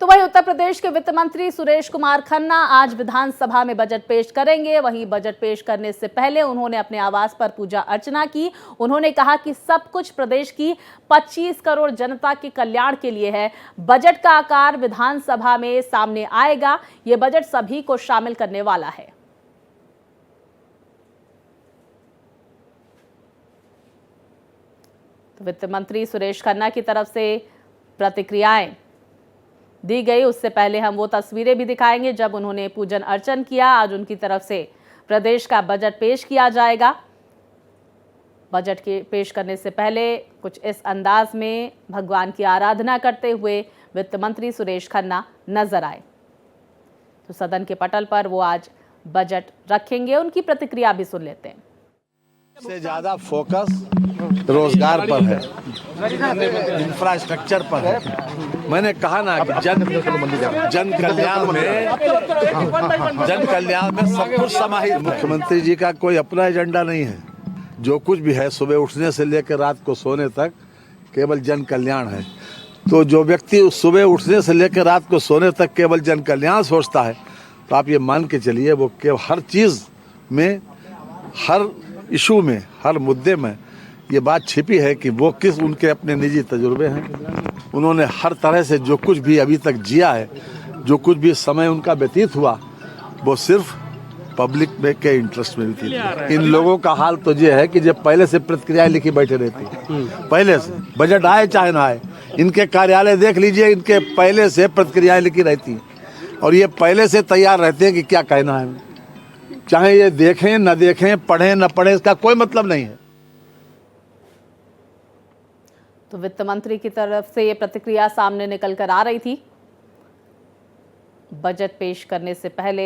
तो वहीं उत्तर प्रदेश के वित्त मंत्री सुरेश कुमार खन्ना आज विधानसभा में बजट पेश करेंगे। वहीं बजट पेश करने से पहले उन्होंने अपने आवास पर पूजा अर्चना की। उन्होंने कहा कि सब कुछ प्रदेश की 25 करोड़ जनता के कल्याण के लिए है। बजट का आकार विधानसभा में सामने आएगा। ये बजट सभी को शामिल करने वाला है। तो वित्त मंत्री सुरेश खन्ना की तरफ से प्रतिक्रियाएं दी गई। उससे पहले हम वो तस्वीरें भी दिखाएंगे जब उन्होंने पूजन अर्चन किया। आज उनकी तरफ से प्रदेश का बजट पेश किया जाएगा। बजट के पेश करने से पहले कुछ इस अंदाज में भगवान की आराधना करते हुए वित्त मंत्री सुरेश खन्ना नजर आए। तो सदन के पटल पर वो आज बजट रखेंगे। उनकी प्रतिक्रिया भी सुन लेते हैं। से ज्यादा फोकस रोजगार पर है, इंफ्रास्ट्रक्चर पर है। मैंने कहा ना कि जन कल्याण में सब कुछ समाहित। मुख्यमंत्री जी का कोई अपना एजेंडा नहीं है। जो कुछ भी है सुबह उठने से लेकर रात को सोने तक केवल जन कल्याण है। तो जो व्यक्ति सुबह उठने से लेकर रात को सोने तक केवल जन कल्याण सोचता है, तो आप ये मान के चलिए वो केवल हर चीज में, हर इशू में, हर मुद्दे में ये बात छिपी है कि वो किस उनके अपने निजी तजुर्बे हैं। उन्होंने हर तरह से जो कुछ भी अभी तक जिया है, जो कुछ भी समय उनका व्यतीत हुआ, वो सिर्फ पब्लिक में के इंटरेस्ट में व्यतीत हुआ। इन लोगों का हाल तो ये है कि जब पहले से प्रतिक्रियाएं लिखी बैठे रहती, पहले से बजट आए चाहे ना आए, इनके कार्यालय देख लीजिए, इनके पहले से प्रतिक्रियाएं लिखी रहती और ये पहले से तैयार रहते हैं कि क्या कहना है। चाहे ये देखें न देखें, पढ़ें न पढ़ें, इसका कोई मतलब नहीं है। तो वित्त मंत्री की तरफ से ये प्रतिक्रिया सामने निकल कर आ रही थी। बजट पेश करने से पहले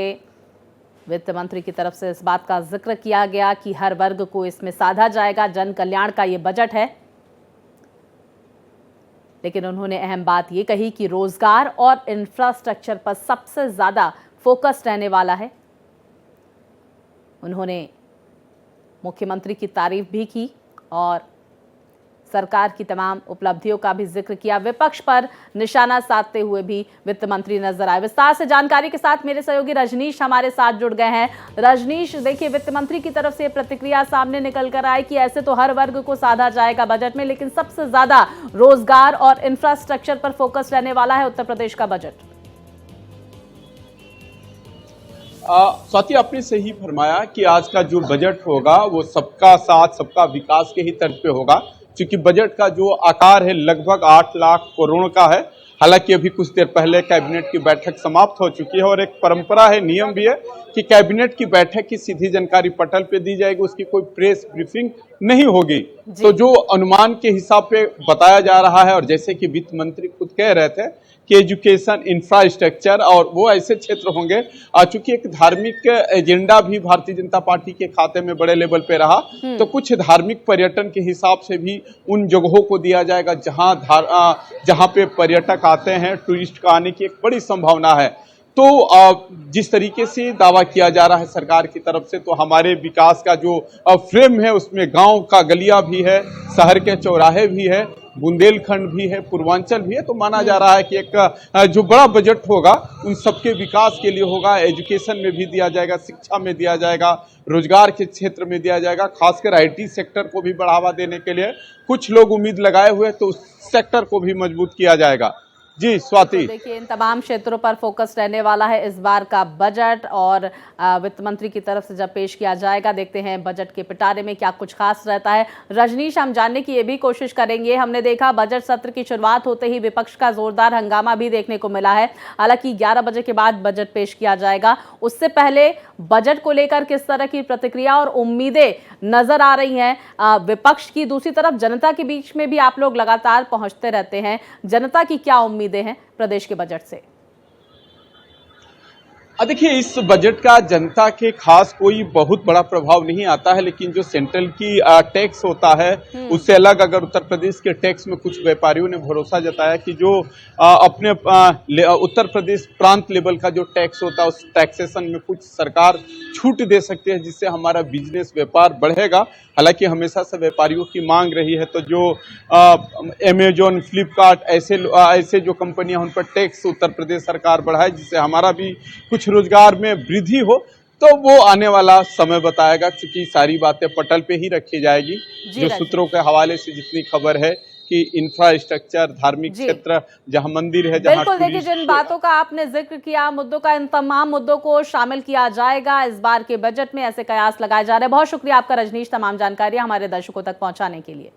वित्त मंत्री की तरफ से इस बात का जिक्र किया गया कि हर वर्ग को इसमें साधा जाएगा। जन कल्याण का ये बजट है। लेकिन उन्होंने अहम बात ये कही कि रोजगार और इंफ्रास्ट्रक्चर पर सबसे ज्यादा फोकस रहने वाला है। उन्होंने मुख्यमंत्री की तारीफ भी की और सरकार की तमाम उपलब्धियों का भी जिक्र किया। विपक्ष पर निशाना साधते हुए भी वित्त मंत्री नजर आए। विस्तार से जानकारी के साथ मेरे सहयोगी रजनीश हमारे साथ जुड़ गए हैं। रजनीश, देखिए, वित्त मंत्री की तरफ से प्रतिक्रिया सामने निकल कर आई कि ऐसे तो हर वर्ग को साधा जाएगा बजट में, लेकिन सबसे ज्यादा रोजगार और इंफ्रास्ट्रक्चर पर फोकस रहने वाला है उत्तर प्रदेश का बजट। स्वाति, आपने सही फरमाया कि आज का जो बजट होगा वो सबका साथ सबका विकास के ही तर्ज पे होगा। क्योंकि बजट का जो आकार है लगभग 8 लाख करोड़ का है। हालांकि अभी कुछ देर पहले कैबिनेट की बैठक समाप्त हो चुकी है और एक परंपरा है, नियम भी है कि कैबिनेट की बैठक की सीधी जानकारी पटल पे दी जाएगी, उसकी कोई प्रेस ब्रीफिंग नहीं होगी। तो जो अनुमान के हिसाब पे बताया जा रहा है, और जैसे कि वित्त मंत्री खुद कह रहे थे कि एजुकेशन, इंफ्रास्ट्रक्चर और वो ऐसे क्षेत्र होंगे। चूंकि एक धार्मिक एजेंडा भी भारतीय जनता पार्टी के खाते में बड़े लेवल पे रहा, तो कुछ धार्मिक पर्यटन के हिसाब से भी उन जगहों को दिया जाएगा जहां पे पर्यटक आते हैं, टूरिस्ट का आने की एक बड़ी संभावना है। तो जिस तरीके से दावा किया जा रहा है सरकार की तरफ से, तो हमारे विकास का जो फ्रेम है उसमें गांव का गलिया भी है, शहर के चौराहे भी है, बुंदेलखंड भी है, पूर्वांचल भी है। तो माना जा रहा है कि एक जो बड़ा बजट होगा उन सबके विकास के लिए होगा। एजुकेशन में भी दिया जाएगा, शिक्षा में दिया जाएगा, रोजगार के क्षेत्र में दिया जाएगा, खासकर आईटी सेक्टर को भी बढ़ावा देने के लिए कुछ लोग उम्मीद लगाए हुए, तो उस सेक्टर को भी मजबूत किया जाएगा। जी स्वाति, तो देखिए, इन तमाम क्षेत्रों पर फोकस रहने वाला है इस बार का बजट और वित्त मंत्री की तरफ से जब पेश किया जाएगा, देखते हैं बजट के पिटारे में क्या कुछ खास रहता है। रजनीश, हम जानने की ये भी कोशिश करेंगे। हमने देखा बजट सत्र की शुरुआत होते ही विपक्ष का जोरदार हंगामा भी देखने को मिला है। हालांकि 11 बजे के बाद बजट पेश किया जाएगा। उससे पहले बजट को लेकर किस तरह की प्रतिक्रिया और उम्मीदें नजर आ रही हैं विपक्ष की? दूसरी तरफ जनता के बीच में भी आप लोग लगातार पहुंचते रहते हैं। जनता की क्या उम्मीदें हैं प्रदेश के बजट से? देखिए, इस बजट का जनता के खास कोई बहुत बड़ा प्रभाव नहीं आता है, लेकिन जो सेंट्रल की टैक्स होता है उससे अलग अगर उत्तर प्रदेश के टैक्स में कुछ व्यापारियों ने भरोसा जताया कि जो अपने उत्तर प्रदेश प्रांत लेवल का जो टैक्स होता है उस टैक्सेशन में कुछ सरकार छूट दे सकती है, जिससे हमारा बिजनेस व्यापार बढ़ेगा। हालांकि हमेशा से व्यापारियों की मांग रही है, तो जो अमेजोन, फ्लिपकार्ट ऐसे जो कंपनियां उन पर टैक्स उत्तर प्रदेश सरकार बढ़ाए, जिससे हमारा भी कुछ रोजगार में वृद्धि हो, तो वो आने वाला समय बताएगा, क्योंकि सारी बातें पटल पे ही रखी जाएगी। जो सूत्रों के हवाले से जितनी खबर है कि इंफ्रास्ट्रक्चर, धार्मिक क्षेत्र, जहां मंदिर है, जहां बिल्कुल, देखिए जिन बातों का आपने जिक्र किया, मुद्दों का, इन तमाम मुद्दों को शामिल किया जाएगा इस बार के बजट में, ऐसे कयास लगाए जा रहे हैं। बहुत शुक्रिया आपका रजनीश, तमाम जानकारियां हमारे दर्शकों तक पहुंचाने के लिए।